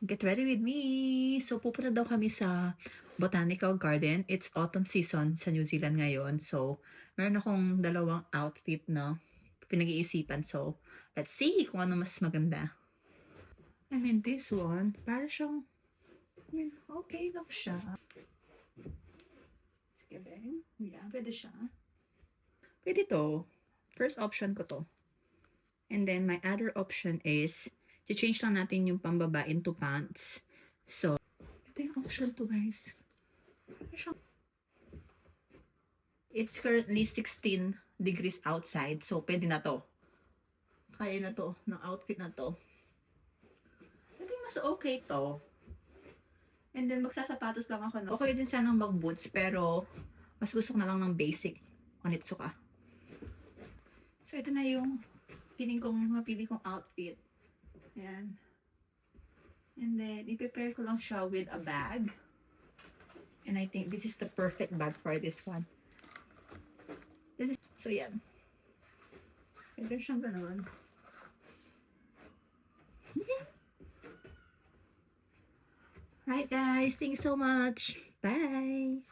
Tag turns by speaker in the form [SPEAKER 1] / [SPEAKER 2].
[SPEAKER 1] Get ready with me! So, pupunta daw kami sa Botanical Garden. It's autumn season sa New Zealand ngayon. So, meron akong dalawang outfit na pinag-iisipan. So, let's see kung ano mas maganda. I mean, this one, para siyang, okay lang siya. Sige, yeah, pwede siya. Pwede to. First option ko to. And then, my other option is, change lang natin yung pambaba into pants. So, ito yung option to, guys. It's currently 16 degrees outside. So, pwede na to. Kaya na to, ng outfit na to. I think mas okay to. And then, magsasapatos lang ako. Okay din sanang mag-boots, pero mas gusto ko na lang ng basic Onitsuka. So, ito na yung napili kong outfit. Ayan. And then, i-prepare ko lang siya with a bag. And I think this is the perfect bag for this one. So, yan. Pwede siyang gano'n. Right, guys. Thanks so much. Bye!